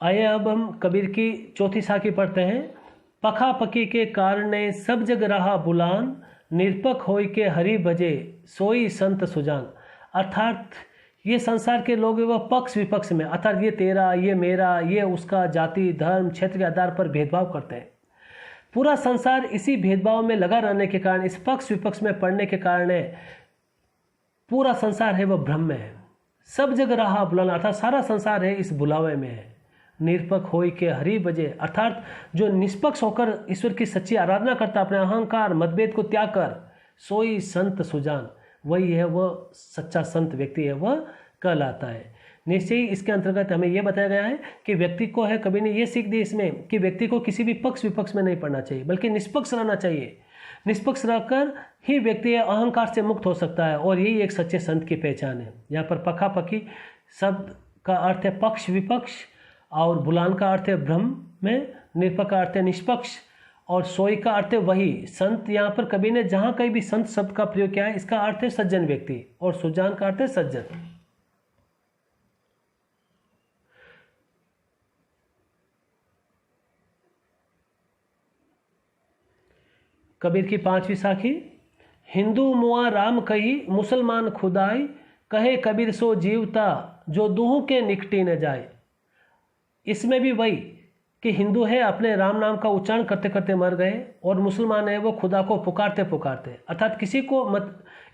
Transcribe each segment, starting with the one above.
आइए अब हम कबीर की चौथी साखी पढ़ते हैं। पखा पकी के कारणे सब जग रहा बुलान, निरपक होय के हरि भजे सोई संत सुजान। अर्थात ये संसार के लोग वह पक्ष विपक्ष में, अर्थात ये तेरा, ये मेरा, ये उसका, जाति धर्म क्षेत्र के आधार पर भेदभाव करते हैं। पूरा संसार इसी भेदभाव में लगा रहने के कारण, इस पक्ष विपक्ष में पड़ने के कारण पूरा संसार है वह भ्रम में है। सब जग रहा बुलाना, अर्थात सारा संसार है इस बुलावे में है। निरपक होय के हरि भजे, अर्थात जो निष्पक्ष होकर ईश्वर की सच्ची आराधना करता, अपने अहंकार मतभेद को त्याग कर, सोई संत सुजान, वही है वह सच्चा संत व्यक्ति है, वह कहलाता है। निश्चय ही इसके अंतर्गत हमें यह बताया गया है कि व्यक्ति को है, कभी ने यह सीख दी इसमें कि व्यक्ति को किसी भी पक्ष विपक्ष में नहीं पड़ना चाहिए, बल्कि निष्पक्ष रहना चाहिए। निष्पक्ष रहकर ही व्यक्ति अहंकार से मुक्त हो सकता है, और यही एक सच्चे संत की पहचान है। यहाँ पर पखा पकी शब्द का अर्थ है पक्ष विपक्ष, और बुलान का अर्थ है भ्रम में, निरपक का अर्थ है निष्पक्ष, और सोई का अर्थ है वही संत। यहाँ पर कभी ने जहाँ कहीं भी संत शब्द का प्रयोग किया है, इसका अर्थ है सज्जन व्यक्ति, और सुजान का अर्थ है सज्जन। कबीर की पांचवी साखी। हिंदू मुआ राम कही, मुसलमान खुदाई, कहे कबीर सो जीवता, जो दूहों के निकटी न जाए। इसमें भी वही कि हिंदू है अपने राम नाम का उच्चारण करते करते मर गए, और मुसलमान है वो खुदा को पुकारते पुकारते, अर्थात किसी को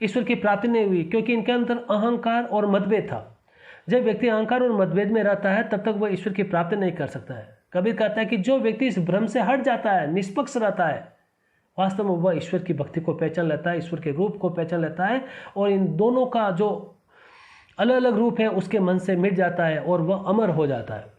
ईश्वर की प्राप्ति नहीं हुई, क्योंकि इनके अंदर अहंकार और मतभेद था। जब व्यक्ति अहंकार और मतभेद में रहता है तब तक वह ईश्वर की प्राप्ति नहीं कर सकता है। कबीर कहता है कि जो व्यक्ति इस भ्रम से हट जाता है, निष्पक्ष रहता है, वास्तव में वह ईश्वर की भक्ति को पहचान लेता है, ईश्वर के रूप को पहचान लेता है, और इन दोनों का जो अलग अलग रूप है उसके मन से मिट जाता है और वह अमर हो जाता है।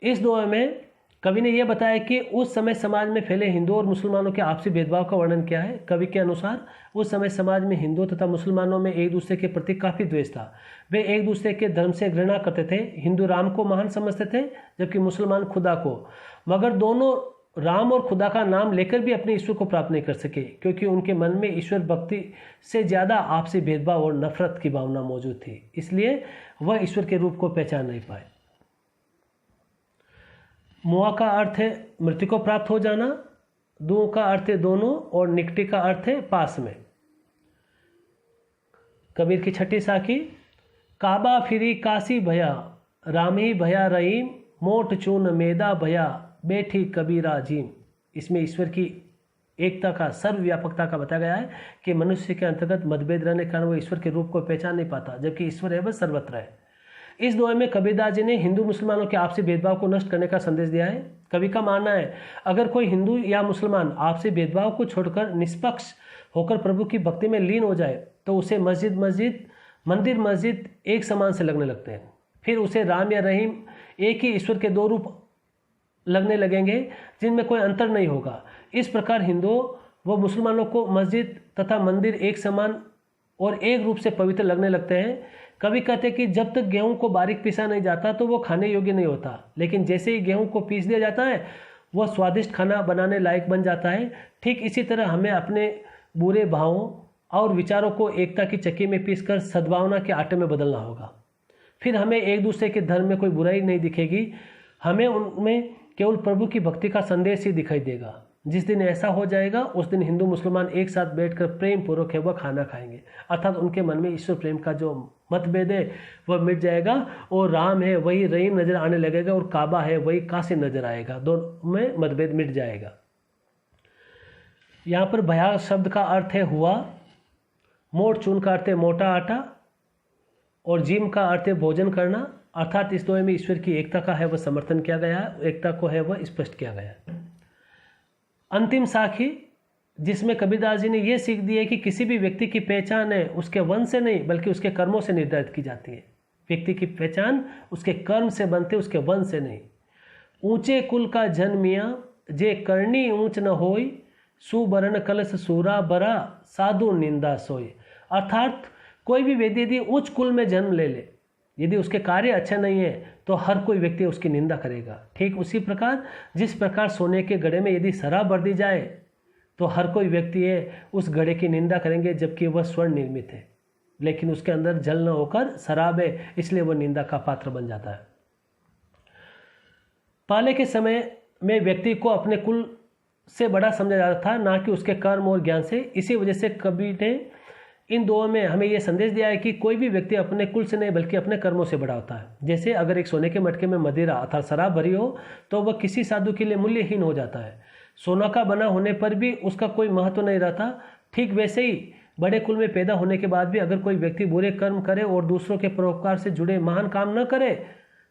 इस दोहे में कवि ने यह बताया कि उस समय समाज में फैले हिंदू और मुसलमानों के आपसी भेदभाव का वर्णन किया है। कवि के अनुसार उस समय समाज में हिंदू तथा मुसलमानों में एक दूसरे के प्रति काफ़ी द्वेष था। वे एक दूसरे के धर्म से घृणा करते थे। हिंदू राम को महान समझते थे, जबकि मुसलमान खुदा को, मगर दोनों राम और खुदा का नाम लेकर भी अपने ईश्वर को प्राप्त नहीं कर सके, क्योंकि उनके मन में ईश्वर भक्ति से ज़्यादा आपसी भेदभाव और नफरत की भावना मौजूद थी, इसलिए वह ईश्वर के रूप को पहचान नहीं पाए। मुआ का अर्थ है मृत्यु को प्राप्त हो जाना, दो का अर्थ है दोनों, और निकटी का अर्थ है पास में। कबीर की छठी साखी। काबा फिरी काशी भया, रामी भया रहीम, मोट चून मेदा भया, बैठी कबीरा जीम। इसमें ईश्वर की एकता का, सर्वव्यापकता का बताया गया है कि मनुष्य के अंतर्गत मतभेद रहने के कारण वो ईश्वर के रूप को पहचान नहीं पाता, जबकि ईश्वर है वह सर्वत्र है। इस दोहे में कबीरदास जी ने हिंदू मुसलमानों के आपसी भेदभाव को नष्ट करने का संदेश दिया है। कवि का मानना है अगर कोई हिंदू या मुसलमान आपसी भेदभाव को छोड़कर निष्पक्ष होकर प्रभु की भक्ति में लीन हो जाए तो उसे मंदिर मस्जिद एक समान से लगने लगते हैं। फिर उसे राम या रहीम एक ही ईश्वर के दो रूप लगने लगेंगे जिनमें कोई अंतर नहीं होगा। इस प्रकार हिंदुओं व मुसलमानों को मस्जिद तथा मंदिर एक समान और एक रूप से पवित्र लगने लगते हैं। कवि कहते हैं कि जब तक गेहूं को बारीक पीसा नहीं जाता तो वो खाने योग्य नहीं होता, लेकिन जैसे ही गेहूं को पीस दिया जाता है वह स्वादिष्ट खाना बनाने लायक बन जाता है। ठीक इसी तरह हमें अपने बुरे भावों और विचारों को एकता की चक्की में पीसकर सद्भावना के आटे में बदलना होगा। फिर हमें एक दूसरे के धर्म में कोई बुराई नहीं दिखेगी, हमें उनमें केवल प्रभु की भक्ति का संदेश ही दिखाई देगा। जिस दिन ऐसा हो जाएगा उस दिन हिंदू मुसलमान एक साथ बैठकर प्रेम पूर्वक है वह खाना खाएंगे, अर्थात उनके मन में ईश्वर प्रेम का जो मतभेद है वह मिट जाएगा, और राम है वही रहीम नजर आने लगेगा, और काबा है वही काशी नजर आएगा, दोनों में मतभेद मिट जाएगा। यहाँ पर भया शब्द का अर्थ है हुआ, मोट चून का अर्थ है मोटा आटा, और जिम का अर्थ है भोजन करना। अर्थात इस दोहे में ईश्वर की एकता का है वह समर्थन किया गया है, एकता को है वह स्पष्ट किया गया है। अंतिम साखी जिसमें कबीरदास जी ने यह सीख दी है कि किसी भी व्यक्ति की पहचान है उसके वंश से नहीं बल्कि उसके कर्मों से निर्धारित की जाती है। व्यक्ति की पहचान उसके कर्म से बनते, उसके वंश से नहीं। ऊंचे कुल का जन्मिया, जे करनी ऊंच न होई, सुबरण कलश सूरा बरा, साधु निंदा सोई। अर्थात कोई भी व्यक्ति यदि उच्च कुल में जन्म ले ले, यदि उसके कार्य अच्छे नहीं है तो हर कोई व्यक्ति उसकी निंदा करेगा। ठीक उसी प्रकार जिस प्रकार सोने के घड़े में यदि शराब भर दी जाए तो हर कोई व्यक्ति है उस घड़े की निंदा करेंगे, जबकि वह स्वर्ण निर्मित है, लेकिन उसके अंदर जल न होकर शराब है, इसलिए वह निंदा का पात्र बन जाता है। पहले के समय में व्यक्ति को अपने कुल से बड़ा समझा जाता था, ना कि उसके कर्म और ज्ञान से। इसी वजह से कबीर ने इन दोनों में हमें यह संदेश दिया है कि कोई भी व्यक्ति अपने कुल से नहीं बल्कि अपने कर्मों से बड़ा होता है। जैसे अगर एक सोने के मटके में मदिरा अर्थात शराब भरी हो तो वह किसी साधु के लिए मूल्यहीन हो जाता है। सोना का बना होने पर भी उसका कोई महत्व नहीं रहता। ठीक वैसे ही बड़े कुल में पैदा होने के बाद भी अगर कोई व्यक्ति बुरे कर्म करे और दूसरों के परोपकार से जुड़े महान काम न करे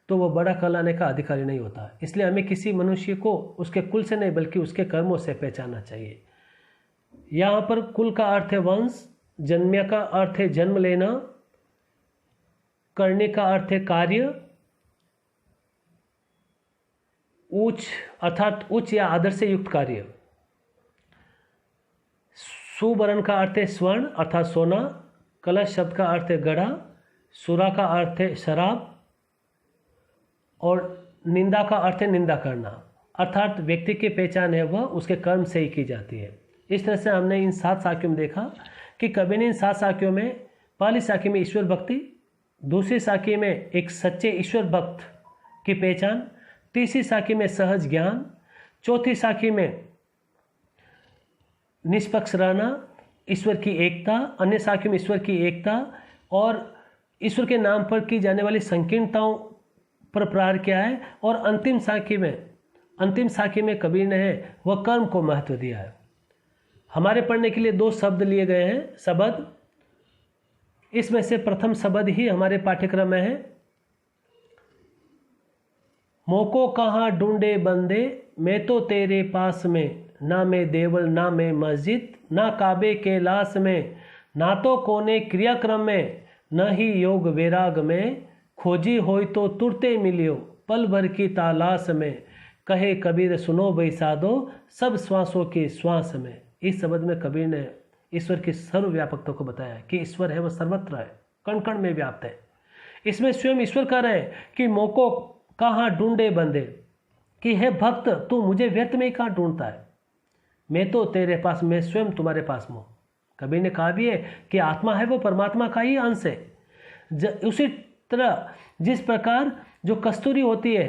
तो वह बड़ा कहलाने का अधिकारी नहीं होता। इसलिए हमें किसी मनुष्य को उसके कुल से नहीं बल्कि उसके कर्मों से पहचानना चाहिए। यहाँ पर कुल का अर्थ है वंश, जन्म्य का अर्थ है जन्म लेना, करने का अर्थ है कार्य, उच्च अर्थात उच्च या आदर से युक्त कार्य, सुवर्ण का अर्थ है स्वर्ण अर्थात सोना, कलश शब्द का अर्थ है गढ़ा, सुरा का अर्थ है शराब और निंदा का अर्थ है निंदा करना। अर्थात व्यक्ति की पहचान है वह उसके कर्म से ही की जाती है। इस तरह से हमने इन 7 साखियों में देखा कि कबीर ने इन 7 साखियों में पहली साखी में ईश्वर भक्ति, दूसरी साखी में एक सच्चे ईश्वर भक्त की पहचान, तीसरी साखी में सहज ज्ञान, चौथी साखी में निष्पक्ष रहना, ईश्वर की एकता, अन्य साखी में ईश्वर की एकता और ईश्वर के नाम पर की जाने वाली संकीर्णताओं पर प्रहार किया है। और अंतिम साखी में कबीर ने है वह कर्म को महत्व दिया है। हमारे पढ़ने के लिए 2 शब्द लिए गए हैं, शब्द। इसमें से प्रथम शब्द ही हमारे पाठ्यक्रम में है। मोको कहाँ ढूंढे बंदे, मैं तो तेरे पास में, ना मैं देवल ना मैं मस्जिद, ना काबे के लाश में, ना तो कोने क्रियाक्रम में, न ही योग वैराग में, खोजी होई तो तुरते मिलियो पल भर की तालाश में, कहे कबीर सुनो भाई साधो सब श्वासों की श्वास में। इस शब्द में कबीर ने ईश्वर की सर्वव्यापकता को बताया कि ईश्वर है वह सर्वत्र है, कण कण में व्याप्त है। इसमें स्वयं ईश्वर कह रहे हैं कि मोको कहाँ ढूंढे बंदे, कि हे भक्त तू मुझे व्यर्थ में ही कहाँ ढूंढता है, मैं तो तेरे पास, मैं स्वयं तुम्हारे पास हूँ। कबीर ने कहा भी है कि आत्मा है वो परमात्मा का ही अंश है। उसी तरह जिस प्रकार जो कस्तूरी होती है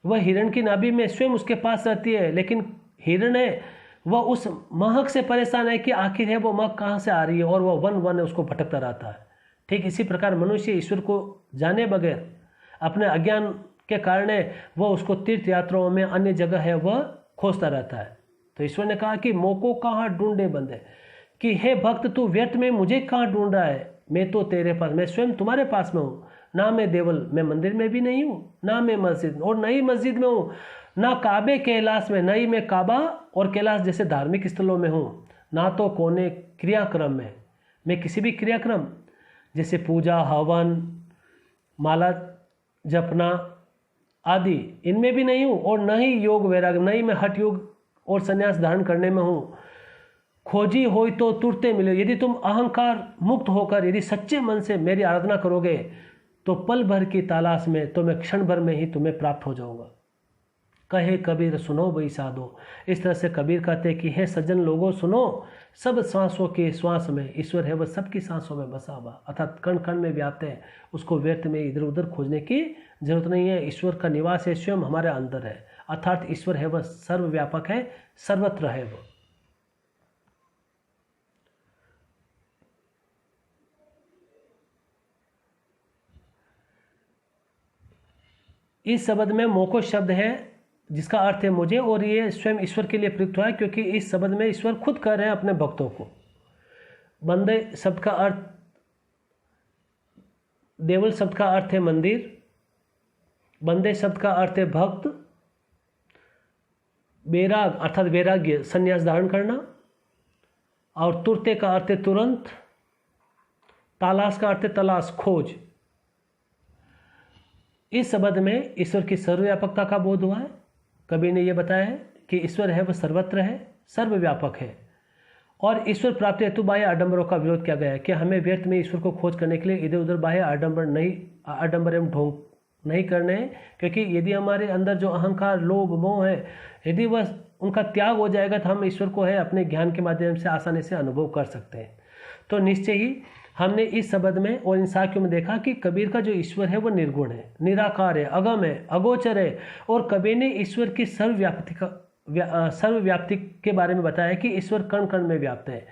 वह हिरण की नाभि में स्वयं उसके पास रहती है, लेकिन हिरण है वह उस महक से परेशान है कि आखिर है वो महक कहाँ से आ रही है और वह वन वन उसको भटकता रहता है। ठीक इसी प्रकार मनुष्य ईश्वर को जाने बगैर अपने अज्ञान के कारण वह उसको तीर्थ यात्राओं में अन्य जगह है वह खोजता रहता है। तो ईश्वर ने कहा कि मोको कहाँ ढूंढे बंदे, कि हे भक्त तू व्यर्थ में मुझे कहाँ ढूंढ रहा है, मैं तो तेरे पास, मैं स्वयं तुम्हारे पास में हूँ। ना मैं देवल, मैं मंदिर में भी नहीं हूँ, ना मैं मस्जिद और न ही मस्जिद में हूँ, ना काबे कैलाश में, न ही मैं काबा और कैलाश जैसे धार्मिक स्थलों में हूँ, ना तो कोने क्रियाक्रम में, मैं किसी भी क्रियाक्रम जैसे पूजा हवन माला जपना आदि इनमें भी नहीं हूँ, और न ही योग वैराग, न ही मैं हठ योग और संन्यास धारण करने में हूँ। खोजी होई तो तुरते मिले, यदि तुम अहंकार मुक्त होकर यदि सच्चे मन से मेरी आराधना करोगे तो पल भर की तलाश में तो मैं क्षण भर में ही तुम्हें प्राप्त हो जाऊंगा। कहे कबीर सुनो भाई साधो, इस तरह से कबीर कहते हैं कि हे सज्जन लोगों सुनो, सब सांसों के श्वास में ईश्वर है वह सबकी सांसों में बसा हुआ, अर्थात कण कण में व्याप्त है, उसको व्यर्थ में इधर उधर खोजने की जरूरत नहीं है। ईश्वर का निवास है स्वयं हमारे अंदर है, अर्थात ईश्वर है वह सर्वव्यापक है, सर्वत्र है वह। इस शब्द में मोको शब्द है जिसका अर्थ है मुझे, और ये स्वयं ईश्वर के लिए प्रयुक्त हुआ है क्योंकि इस शब्द में ईश्वर खुद कह रहे हैं अपने भक्तों को। बंदे शब्द का अर्थ, देवल शब्द का अर्थ है मंदिर, बंदे शब्द का अर्थ है भक्त, वैराग अर्थात वैराग्य संन्यास धारण करना, और तुरते का अर्थ है तुरंत, तालाश का अर्थ है तलाश खोज। इस शब्द में ईश्वर की सर्वव्यापकता का बोध हुआ है। कबीर ने यह बताया है कि ईश्वर है वह सर्वत्र है, सर्वव्यापक है, और ईश्वर प्राप्ति हेतु बाह्य आडंबरों का विरोध किया गया है कि हमें व्यर्थ में ईश्वर को खोज करने के लिए इधर उधर बाह्य आडंबर एवं ढोंग नहीं करने हैं, क्योंकि यदि हमारे अंदर जो अहंकार लोभ मोह है यदि वह उनका त्याग हो जाएगा तो हम ईश्वर को है अपने ज्ञान के माध्यम से आसानी से अनुभव कर सकते हैं। तो निश्चय ही हमने इस शब्द में और इन साखियों में देखा कि कबीर का जो ईश्वर है वो निर्गुण है, निराकार है, अगम है, अगोचर है। और कबीर ने ईश्वर की सर्वव्याप्ति के बारे में बताया कि ईश्वर कण कण में व्याप्त है।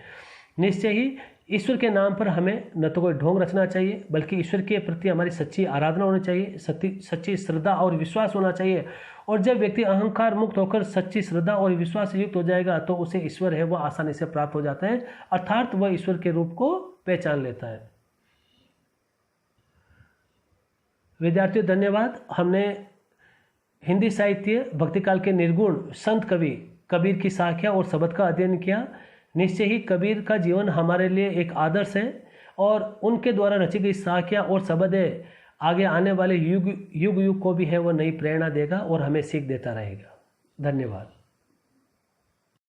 निश्चय ही ईश्वर के नाम पर हमें न तो कोई ढोंग रचना चाहिए, बल्कि ईश्वर के प्रति हमारी सच्ची आराधना होनी चाहिए, सच्ची श्रद्धा और विश्वास होना चाहिए। और जब व्यक्ति अहंकार मुक्त होकर सच्ची श्रद्धा और विश्वास से युक्त हो जाएगा तो उसे ईश्वर है वह आसानी से प्राप्त हो जाता है, अर्थात वह ईश्वर के रूप को पहचान लेता है। विद्यार्थियों, धन्यवाद। हमने हिंदी साहित्य भक्तिकाल के निर्गुण संत कवि कबीर की साखियाँ और शब्द का अध्ययन किया। निश्चय ही कबीर का जीवन हमारे लिए एक आदर्श है और उनके द्वारा रची गई साखियाँ और शब्द है आगे आने वाले युग को भी है वो नई प्रेरणा देगा और हमें सीख देता रहेगा। धन्यवाद।